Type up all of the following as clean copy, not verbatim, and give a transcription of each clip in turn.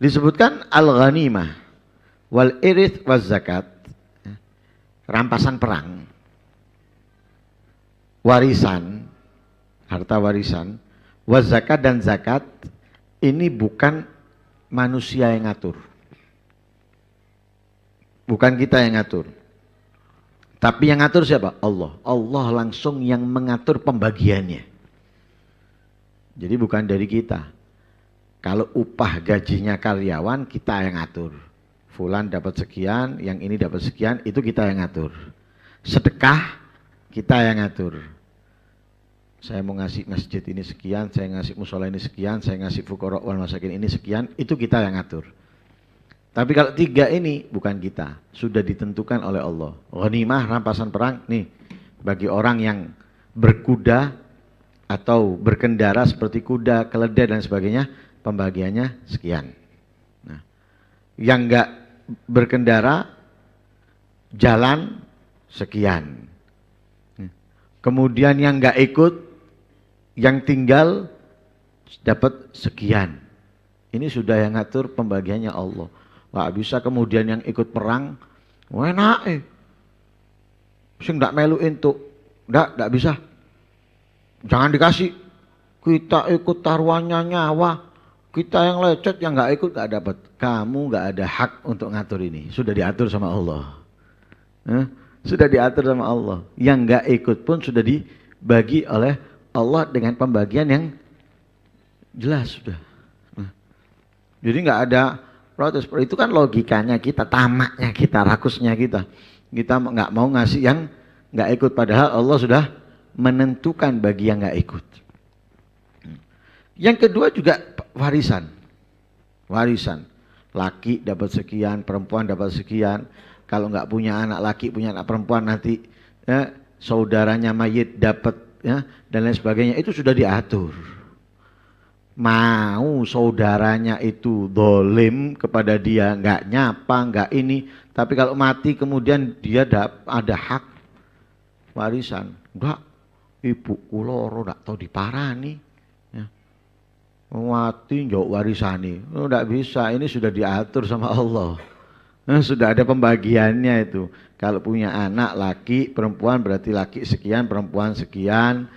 Disebutkan al-ghanimah wal irith waz zakat, rampasan perang, warisan, harta warisan, waz zakat dan zakat, ini bukan manusia yang ngatur. Bukan kita yang ngatur. Tapi yang ngatur siapa? Allah. Allah langsung yang mengatur pembagiannya. Jadi bukan dari kita. Kalau upah gajinya karyawan, kita yang ngatur. Fulan dapat sekian, yang ini dapat sekian, itu kita yang ngatur. Sedekah, kita yang ngatur. Saya mau ngasih masjid ini sekian, saya ngasih musola ini sekian, saya ngasih fuqara wal masakin ini sekian, itu kita yang ngatur. Tapi kalau tiga ini bukan kita, sudah ditentukan oleh Allah. Ghanimah, rampasan perang, nih bagi orang yang berkuda atau berkendara seperti kuda, keledai dan sebagainya, pembagiannya sekian. Nah, yang enggak berkendara, jalan sekian. Kemudian yang enggak ikut, yang tinggal dapat sekian. Ini sudah yang ngatur pembagiannya Allah. Nggak bisa kemudian yang ikut perang, enak sing nggak melu entuk, nggak bisa. Jangan dikasih. Kita ikut taruhannya nyawa, kita yang lecet yang nggak ikut nggak dapat. Kamu nggak ada hak untuk ngatur ini. Sudah diatur sama Allah. Sudah diatur sama Allah. Yang nggak ikut pun sudah dibagi oleh Allah dengan pembagian yang jelas sudah. Jadi nggak ada protes. Itu kan logikanya kita, tamaknya kita, rakusnya kita. Kita nggak mau ngasih yang nggak ikut, padahal Allah sudah menentukan bagi yang nggak ikut. Yang kedua juga warisan. Warisan. Laki dapat sekian, perempuan dapat sekian. Kalau nggak punya anak laki, punya anak perempuan nanti saudaranya mayit dapat, dan lain sebagainya. Itu sudah diatur. Mau saudaranya itu dolim kepada dia, nggak nyapa, nggak ini, tapi kalau mati kemudian dia ada hak warisan. Enggak, ibu loro nggak tahu diparani, mati jauh warisani, nggak bisa. Ini sudah diatur sama Allah, sudah ada pembagiannya itu. Kalau punya anak laki, perempuan berarti laki sekian, perempuan sekian.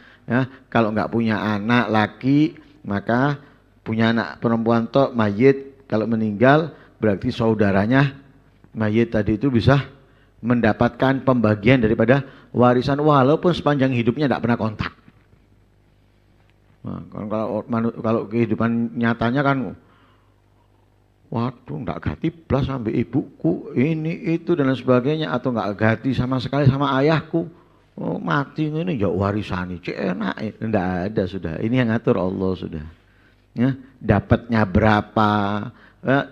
Kalau nggak punya anak laki, maka punya anak perempuan tok mayit, kalau meninggal berarti saudaranya mayit tadi itu bisa mendapatkan pembagian daripada warisan walaupun sepanjang hidupnya tidak pernah kontak. Nah, kalau kehidupan nyatanya kan, waduh nggak ganti blas sampai ibuku ini itu dan lain sebagainya, atau nggak ganti sama sekali sama ayahku. Oh, mati ini ya warisani, enak, enggak ada sudah. Ini yang ngatur Allah sudah. Dapatnya berapa,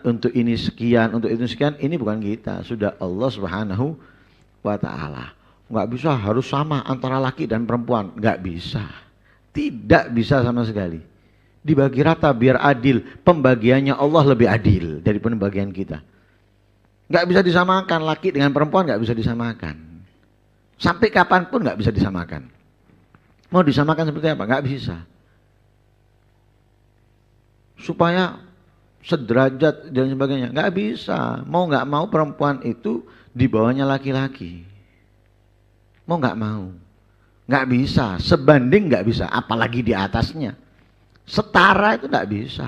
untuk ini sekian, untuk itu sekian, ini bukan kita, sudah Allah Subhanahu wa taala. Enggak bisa harus sama antara laki dan perempuan, enggak bisa. Tidak bisa sama sekali. Dibagi rata biar adil, pembagiannya Allah lebih adil dari pembagian kita. Enggak bisa disamakan laki dengan perempuan, enggak bisa disamakan. Sampai kapanpun nggak bisa disamakan. Mau disamakan seperti apa? Nggak bisa. Supaya sederajat dan sebagainya, nggak bisa. Mau nggak mau perempuan itu di bawahnya laki-laki. Mau nggak mau, nggak bisa. Sebanding nggak bisa, apalagi di atasnya. Setara itu nggak bisa.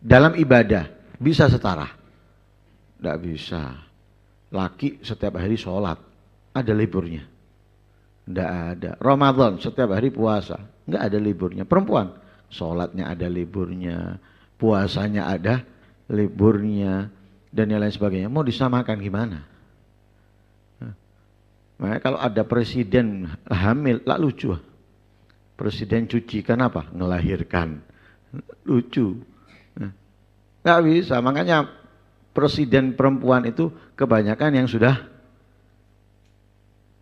Dalam ibadah bisa setara? Nggak bisa. Laki setiap hari sholat, ada liburnya? Enggak ada. Ramadan setiap hari puasa, enggak ada liburnya. Perempuan, sholatnya ada liburnya, puasanya ada liburnya, dan yang lain sebagainya. Mau disamakan gimana? Makanya kalau ada presiden hamil, lah lucu. Presiden cuci, kenapa? Ngelahirkan. Lucu. Enggak bisa, makanya presiden perempuan itu kebanyakan yang sudah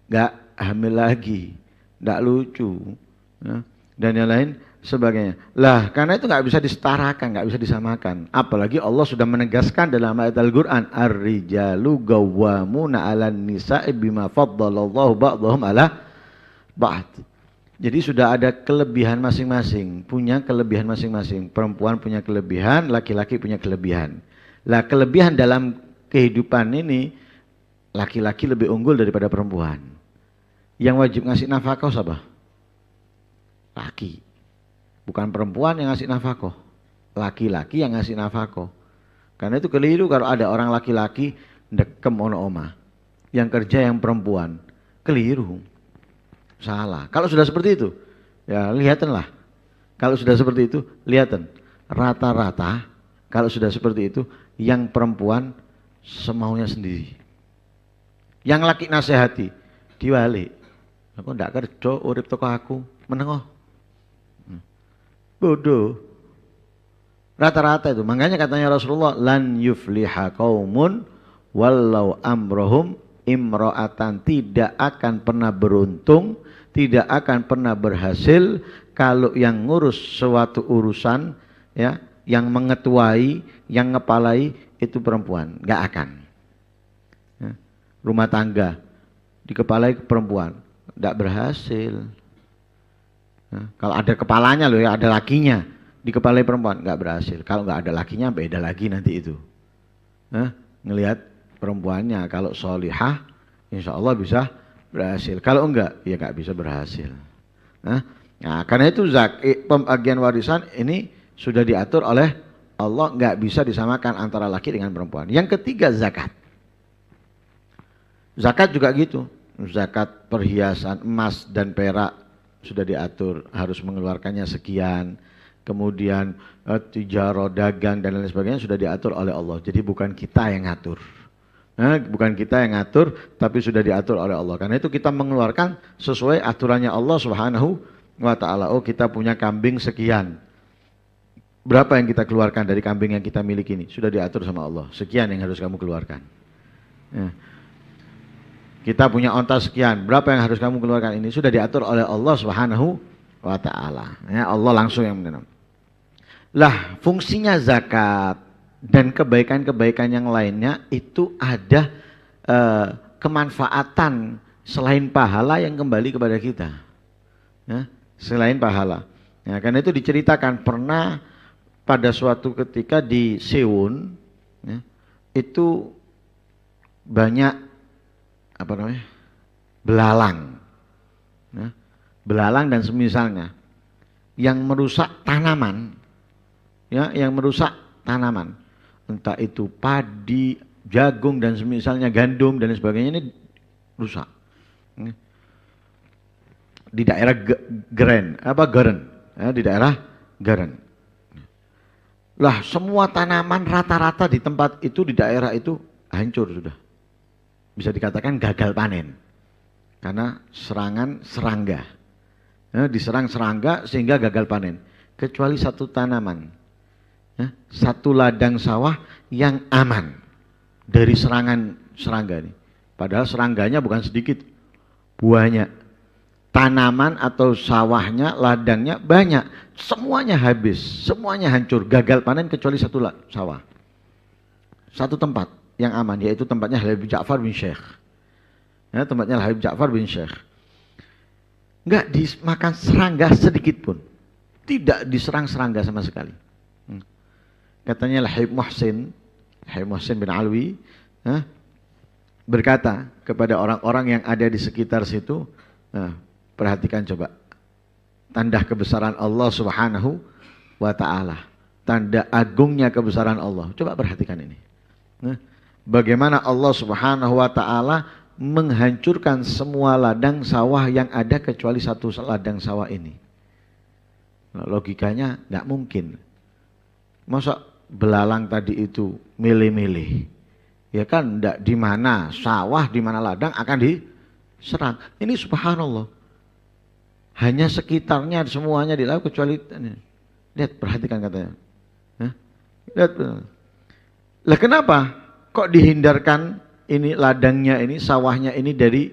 nggak hamil lagi, nggak lucu, dan yang lain sebagainya. Lah, karena itu nggak bisa disetarakan, nggak bisa disamakan. Apalagi Allah sudah menegaskan dalam ayat Al-Quran, ar-rijalu gawwamuna 'alan nisa'i bima faddalallahu ba'dahum 'ala ba'd. Jadi sudah ada kelebihan masing-masing, punya kelebihan masing-masing. Perempuan punya kelebihan, laki-laki punya kelebihan. Lah kelebihan dalam kehidupan ini, laki-laki lebih unggul daripada perempuan. Yang wajib ngasih nafkah siapa? Laki. Bukan perempuan yang ngasih nafkah. Laki-laki yang ngasih nafkah. Karena itu keliru kalau ada orang laki-laki ndekem ono oma. Yang kerja yang perempuan. Keliru. Salah. Kalau sudah seperti itu, ya lihatanlah. Kalau sudah seperti itu, lihatan. Rata-rata, kalau sudah seperti itu, yang perempuan semaunya sendiri. Yang laki nasihati, diwali. Aku ndak kerja, urip toko aku, menengoh. Bodoh. Rata-rata itu. Makanya katanya Rasulullah, lan yufliha qaumun walau amrohum imro'atan, tidak akan pernah beruntung, tidak akan pernah berhasil kalau yang ngurus suatu urusan, ya, yang mengetuai, yang ngepalai itu perempuan, nggak akan. Ya. Rumah tangga dikepalai perempuan, nggak berhasil. Ya. Kalau ada kepalanya loh ya, ada lakinya, dikepalai perempuan, nggak berhasil. Kalau nggak ada lakinya, beda lagi nanti itu. Ya. Ngelihat perempuannya, kalau solihah, insya Allah bisa berhasil. Kalau enggak, ya enggak bisa berhasil. Nah, karena itu pembagian warisan ini sudah diatur oleh Allah, enggak bisa disamakan antara laki dengan perempuan. Yang ketiga, zakat. Zakat juga gitu. Zakat perhiasan emas dan perak sudah diatur, harus mengeluarkannya sekian. Kemudian tijaro, dagang dan lain sebagainya sudah diatur oleh Allah. Jadi bukan kita yang ngatur. Bukan kita yang ngatur, tapi sudah diatur oleh Allah. Karena itu kita mengeluarkan sesuai aturannya Allah Subhanahu wa ta'ala. Oh, kita punya kambing sekian. Berapa yang kita keluarkan dari kambing yang kita miliki ini? Sudah diatur sama Allah. Sekian yang harus kamu keluarkan. Kita punya onta sekian. Berapa yang harus kamu keluarkan ini? Sudah diatur oleh Allah Subhanahu wa ta'ala. Ya, Allah langsung yang menentukan. Lah, fungsinya zakat dan kebaikan-kebaikan yang lainnya itu ada kemanfaatan selain pahala yang kembali kepada kita. Ya, selain pahala. Ya, karena itu diceritakan pernah pada suatu ketika di Sewun, ya, itu banyak belalang, ya, belalang dan semisalnya yang merusak tanaman, ya, yang merusak tanaman. Entah itu padi, jagung dan semisalnya, gandum dan sebagainya, ini rusak. Di daerah Geren, ya, di daerah Geren. Lah semua tanaman rata-rata di tempat itu, di daerah itu hancur sudah. Bisa dikatakan gagal panen. Karena serangan serangga. Ya, diserang serangga sehingga gagal panen. Kecuali satu tanaman. Ya, satu ladang sawah yang aman dari serangan serangga ini. Padahal serangganya bukan sedikit, banyak. Tanaman atau sawahnya, ladangnya banyak. Semuanya habis, semuanya hancur, gagal panen kecuali satu sawah. Satu tempat yang aman, yaitu tempatnya Habib Ja'far bin Syekh. Ya, tempatnya Habib Ja'far bin Syekh. Enggak dimakan serangga sedikit pun. Tidak diserang serangga sama sekali. Katanya Habib Muhsin bin Alwi, berkata kepada orang-orang yang ada di sekitar situ, perhatikan coba, tanda kebesaran Allah Subhanahu wa ta'ala, tanda agungnya kebesaran Allah. Coba perhatikan ini. Bagaimana Allah Subhanahu wa ta'ala menghancurkan semua ladang sawah yang ada kecuali satu ladang sawah ini. Logikanya nggak mungkin. Masa belalang tadi itu milih-milih, ya kan, enggak, di mana sawah, di mana ladang akan diserang. Ini subhanallah, hanya sekitarnya semuanya dilakukan kecuali, lihat, perhatikan katanya. Lihat, lah kenapa kok dihindarkan ini ladangnya ini, sawahnya ini dari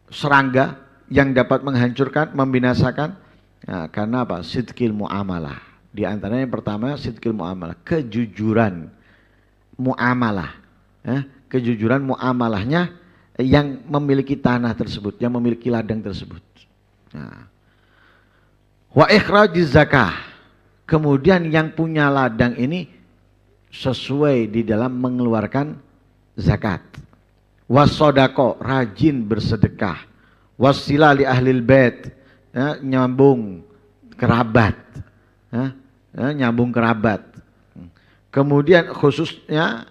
serangga yang dapat menghancurkan, membinasakan? Nah, karena apa? Sidqil muamalah. Di antaranya yang pertama, sidqil muamalah, kejujuran muamalah. Kejujuran muamalahnya yang memiliki tanah tersebut, yang memiliki ladang tersebut. Nah. Wa ikhrajiz zakah. Kemudian yang punya ladang ini sesuai di dalam mengeluarkan zakat. Wasodako, rajin bersedekah. Wasila li ahlil bait, ya, nyambung kerabat, ya, nyambung kerabat. Kemudian khususnya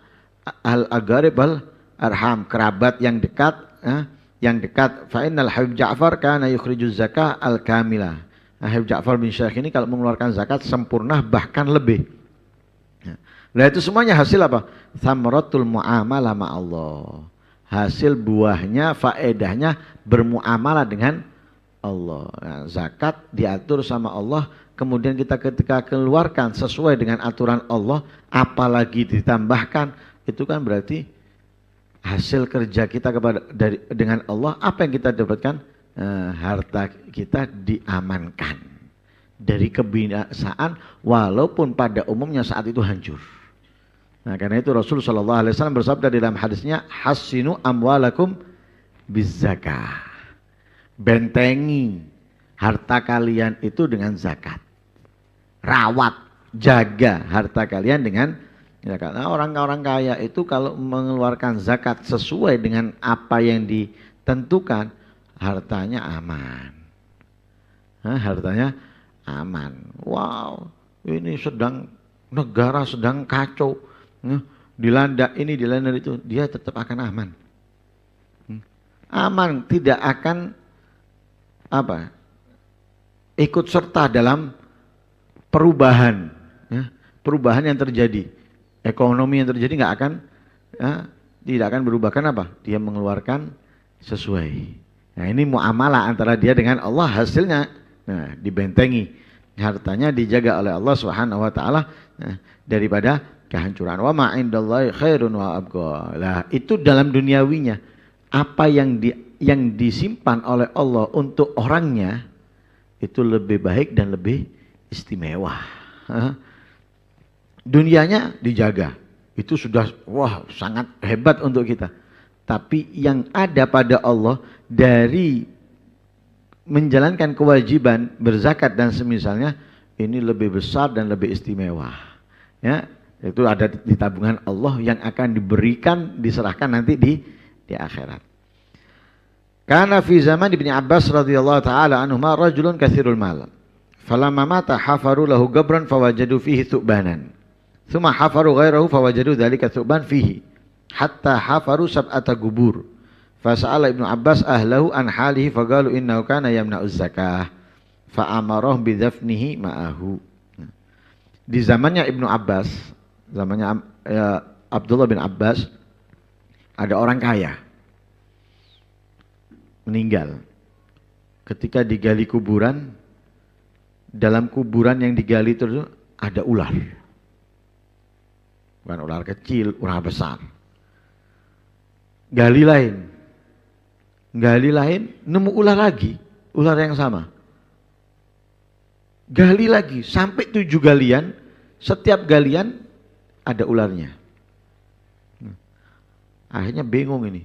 al-agharib al-arham, kerabat yang dekat, ya, yang dekat. Fa innal Habib Ja'far kana yukhrijuz zakah al-kamilah. Nah, Habib Ja'far bin Syekh ini kalau mengeluarkan zakat sempurna bahkan lebih. Nah itu semuanya hasil apa? Thamaratul mu'amalah ma'allah. Hasil buahnya, faedahnya bermuamalah dengan Allah. Nah, zakat diatur sama Allah, kemudian kita ketika keluarkan sesuai dengan aturan Allah, apalagi ditambahkan, itu kan berarti hasil kerja kita dengan Allah, apa yang kita dapatkan? Harta kita diamankan dari kebinasaan walaupun pada umumnya saat itu hancur. Nah karena itu Rasul SAW bersabda di dalam hadisnya, hasinu amwalakum bizzakah. Bentengi harta kalian itu dengan zakat. Rawat, jaga harta kalian dengan zakat. Nah, orang-orang kaya itu kalau mengeluarkan zakat sesuai dengan apa yang ditentukan, hartanya aman. Hartanya aman. Wow, ini negara sedang kacau. Dilanda ini, dilanda itu, dia tetap akan aman. Aman, tidak akan ikut serta dalam perubahan, ya, perubahan yang terjadi, ekonomi yang terjadi nggak akan, ya, tidak akan berubah. Kenapa? Dia mengeluarkan sesuai. Nah ini muamalah antara dia dengan Allah, hasilnya dibentengi, hartanya dijaga oleh Allah Subhanahu wa taala daripada kehancuran. Wa ma indallahi khairun wa abqa. Lah itu dalam duniawinya. Apa yang disimpan oleh Allah untuk orangnya itu lebih baik dan lebih istimewa. Dunianya dijaga. Itu sudah sangat hebat untuk kita. Tapi yang ada pada Allah dari menjalankan kewajiban berzakat dan semisalnya ini lebih besar dan lebih istimewa. Ya, itu ada di tabungan Allah yang akan diberikan, diserahkan nanti di akhirat. Karena fi zaman Ibnu Abbas radhiyallahu taala anhuma rajulun katsirul mal. Falamma mata hafaru lahu gabran fawajadu fihi thubanan. Tsumma hafaru ghairahu fawajadu dzalika thuban fihi. Hatta hafaru sab'ata gubur. Fasa'ala Ibnu Abbas ahlahu an halihi faqalu innahu kana yamna'uz zakah. Fa'amarahum bidafnihi ma'ahu. Di zamannya Ibnu Abbas, zamannya Abdullah bin Abbas, ada orang kaya meninggal. Ketika digali kuburan, dalam kuburan yang digali itu ada ular. Bukan ular kecil, ular besar. Gali lain, nemu ular lagi, ular yang sama. Gali lagi, sampai 7 galian, setiap galian ada ularnya. Akhirnya bingung ini.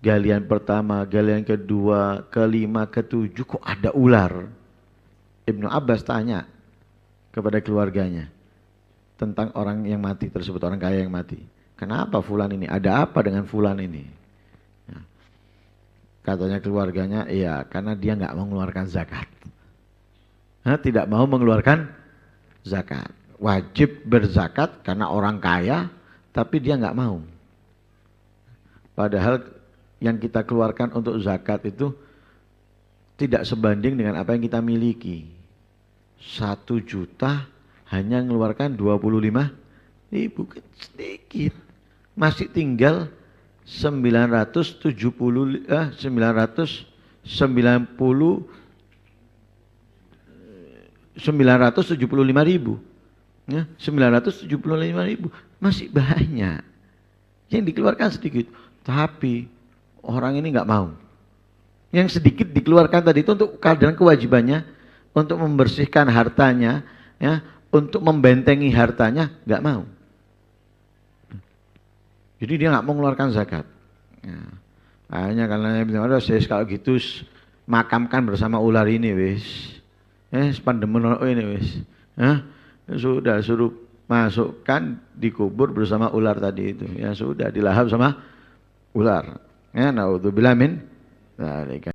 Galian pertama, galian kedua, kelima, ketujuh, kok ada ular? Ibnu Abbas tanya kepada keluarganya tentang orang yang mati tersebut, orang kaya yang mati. Kenapa fulan ini? Ada apa dengan fulan ini? Ya. Katanya keluarganya, iya karena dia nggak mau mengeluarkan zakat. Tidak mau mengeluarkan zakat. Wajib berzakat karena orang kaya, tapi dia nggak mau. Padahal yang kita keluarkan untuk zakat itu tidak sebanding dengan apa yang kita miliki. 1 juta hanya mengeluarkan 25.000, sedikit. Masih tinggal 975.000 ya, 975.000 masih banyak yang dikeluarkan sedikit, tapi orang ini nggak mau. Yang sedikit dikeluarkan tadi itu untuk keadaan kewajibannya, untuk membersihkan hartanya, ya, untuk membentengi hartanya, nggak mau. Jadi dia nggak mau mengeluarkan zakat. Ya. Akhirnya karena saya kalau gitu makamkan bersama ular ini wis. Sepandemen ini wis. Sudah suruh masukkan dikubur bersama ular tadi itu. Ya sudah dilahap sama ular. Ya naudzubillah min dzalika.